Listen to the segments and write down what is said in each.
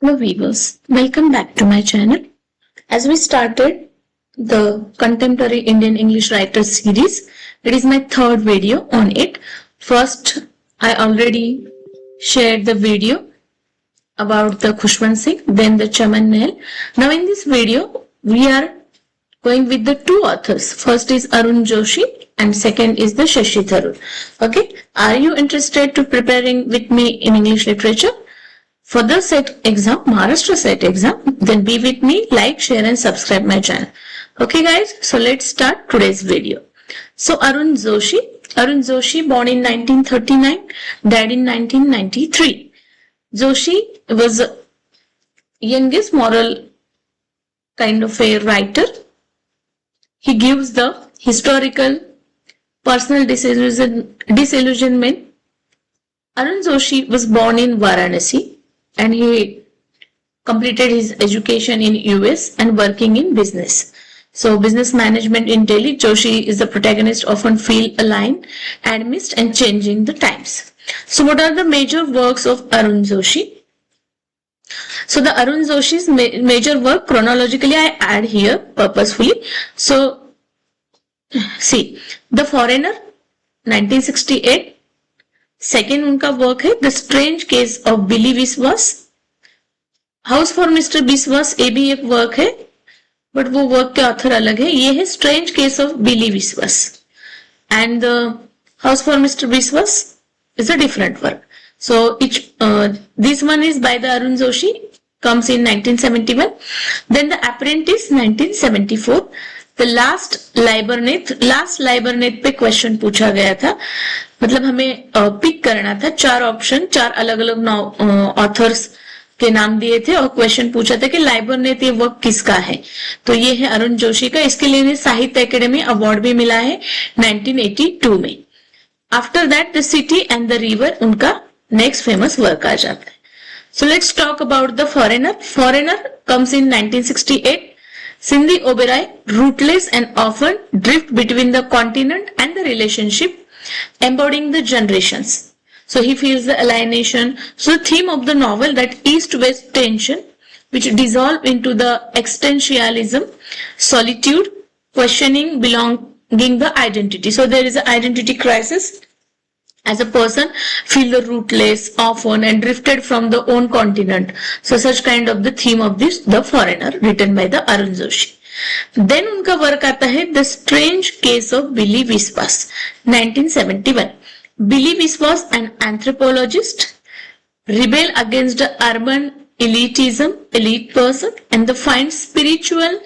Hello viewers, welcome back to my channel. As we started the Contemporary Indian English Writers series, it is my third video on it. First, I already shared the video about the Khushwant Singh, then the Chaman Nail. Now in this video, we are going with the two authors. First is Arun Joshi and second is the Shashi Tharoor. Okay, are you interested to preparing with me in English literature? For the set exam, Maharashtra set exam, then be with me, like, share and subscribe my channel. Okay guys, so let's start today's video. So Arun Joshi born in 1939, died in 1993. Joshi was a youngest moral kind of a writer. He gives the historical personal disillusionment. Arun Joshi was born in Varanasi and he completed his education in US and working in business. So business management in Delhi, Joshi is the protagonist, often feel aligned and missed and changing the times. So what are the major works of Arun Joshi? So the Arun Joshi's major work, chronologically I add here purposefully. So see, The Foreigner 1968, second उनका work है the strange case of बिली विश्वास. House for mister विश्वास ये भी एक work है but वो work के ऑथर अलग है. ये है स्ट्रेंज केस ऑफ बिली विश्वास एंड हाउस फॉर मिस्टर विश्वास is a different work. So this one is by the Arun Joshi, comes in 1971. Then The Apprentice 1974. The Last Library पे क्वेश्चन पूछा गया था, मतलब हमें पिक करना था चार ऑप्शन, चार अलग अलग ऑथर्स के नाम दिए थे और क्वेश्चन पूछा था कि लाइबरनेत ये वर्क किसका है. तो ये है अरुण जोशी का. इसके लिए साहित्य अकेडमी अवार्ड भी मिला है 1982 में. After that the city and the river उनका नेक्स्ट फेमस वर्क आ जाता है. So let's talk about The Foreigner. Foreigner comes in 1968. Sindhi Oberoi, rootless and often drift between the continent and the relationship, embodying the generations. So he feels the alienation. So the theme of the novel, that east-west tension, which dissolve into the existentialism, solitude, questioning belonging, the identity. So there is an identity crisis. As a person, feel the rootless, often and drifted from the own continent. So such kind of the theme of this, The Foreigner, written by the Arun Joshi. Then उनका work आता है The Strange Case of Billy Viswas, 1971. Billy Viswas, an anthropologist, rebel against the urban elitism, elite person, and finds spiritual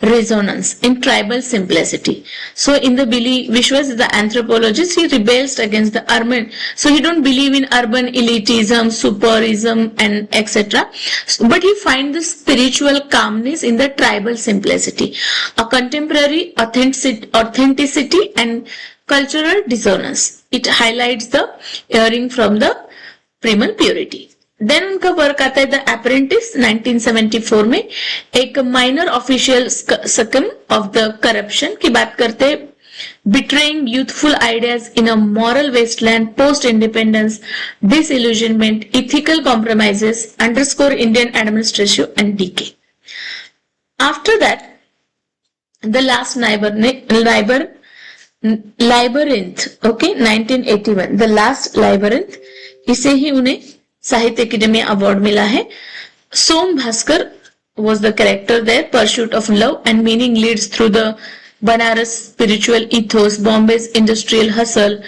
resonance in tribal simplicity. So in the Billy Vishwas, the anthropologist, he rebels against the urban. So he don't believe in urban elitism, superism, and etc. But he finds the spiritual calmness in the tribal simplicity, a contemporary authenticity and cultural dissonance. It highlights the erring from the primal purity. Then उनका work आता है the apprentice 1974 में. एक minor official succumb of the corruption की बात करते हैं. Betraying youthful ideas in a moral wasteland, post independence, disillusionment, ethical compromises, underscore Indian administration and decay. After that the last labyrinth, okay, 1981. The last labyrinth, इसे ही उन्हें Sahitya Akademi award मिला है. Som Bhaskar was the character there. Pursuit of love and meaning leads through the Banaras spiritual ethos, Bombay's industrial hustle,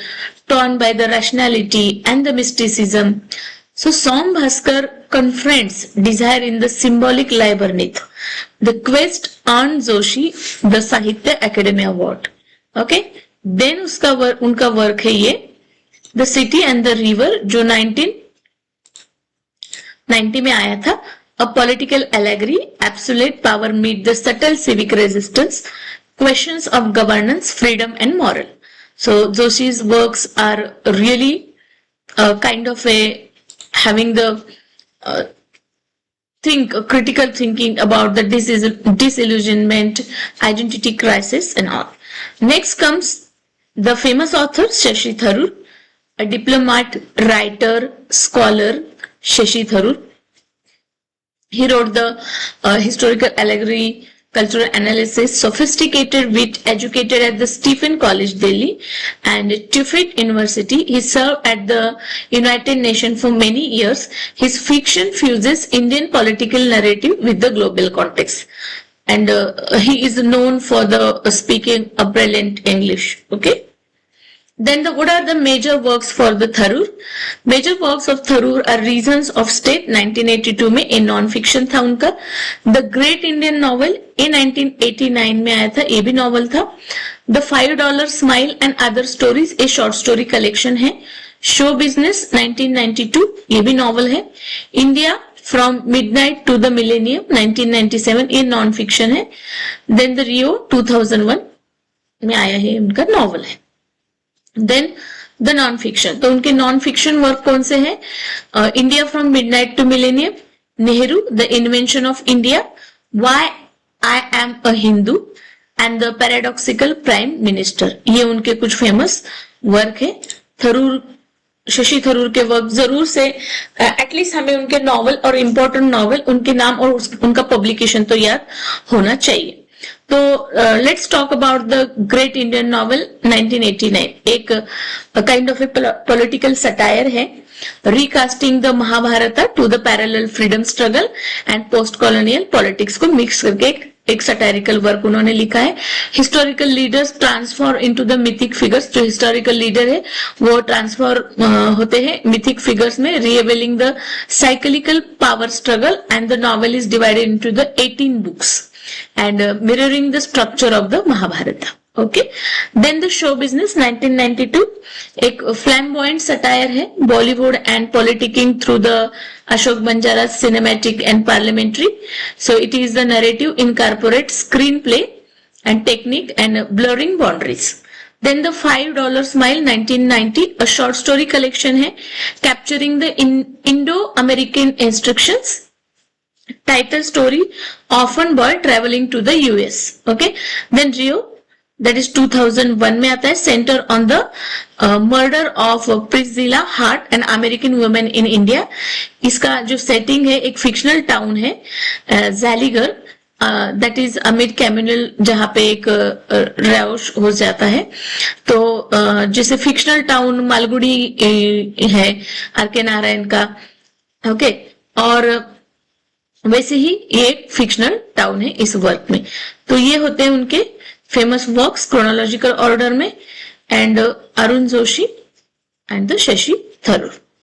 torn by the rationality and the mysticism. So Som Bhaskar confronts desire in the symbolic labyrinth. The quest earned Joshi the Sahitya Academy Award. Okay. Then उनका work है ये The City and the River, जो 1990 में आया था. A political allegory, absolute power meet the subtle civic resistance, questions of governance, freedom and moral. So Joshi's works are really kind of having the critical thinking about the disillusionment, identity crisis and all. Next comes the famous author Shashi Tharoor, a diplomat, writer, scholar, Shashi Tharoor. He wrote the historical allegory, cultural analysis, sophisticated wit, educated at the Stephen College, Delhi, and Tufts University. He served at the United Nations for many years. His fiction fuses Indian political narrative with the global context. And he is known for the speaking a brilliant English. Okay. Then what are the major works for the Tharoor? Major works of Tharoor are Reasons of State 1982 में a non fiction था उनका. The great Indian novel ए 1989 में आया था, ये भी novel था. The $5 smile and other stories a short story collection है. शो बिजनेस 1992 ये भी नॉवल है. India from midnight to the millennium 1997 ये नॉन फिक्शन है. देन द रियो 2001 में आया है, उनका नॉवल है. देन द नॉन फिक्शन, तो उनके नॉन फिक्शन वर्क कौन से हैं? India from midnight to millennium, Nehru the invention of India, why I am a Hindu and the paradoxical prime minister. ये उनके कुछ फेमस वर्क है. थरूर, शशि थरूर के वर्क जरूर से एटलीस्ट हमें उनके नॉवल और इम्पोर्टेंट नॉवल, उनके नाम और उनका पब्लिकेशन तो याद होना चाहिए. तो let's talk about the great Indian novel 1989. एक kind of a political satire है. Recasting the Mahabharata to the parallel freedom struggle and post colonial politics को मिक्स करके एक सटायरिकल वर्क उन्होंने लिखा है. Historical leaders transform into the mythic figures, जो historical leader है वो ट्रांसफॉर होते हैं मिथिक फिगर्स में. Revealing the cyclical power struggle and the novel is divided into the 18 books and mirroring the structure of the Mahabharata. Okay. Then the show business 1992 एक flamboyant satire है. Bollywood and politicking through the Ashok Banjara's cinematic and parliamentary. So it is the narrative incorporates screenplay and technique and blurring boundaries. Then the $5 Smile 1990 a short story collection है capturing the Indo-American instructions. Title story orphan boy traveling to the US. Okay. Then Rio, that is 2001 में आता है. Center on the murder of Priscilla Hart, an American woman in India. इसका जो setting है एक fictional town है ज़ालीगर, that is amid कैमिनल, जहाँ पे एक रौश हो जाता है. तो जैसे fictional town मालगुड़ी है आर.के. नारायण का. ओके. और वैसे ही ये एक फिक्शनल टाउन है इस वर्क में. तो ये होते हैं उनके फेमस वर्क्स क्रोनोलॉजिकल ऑर्डर में. And Arun Joshi and the Shashi Tharoor.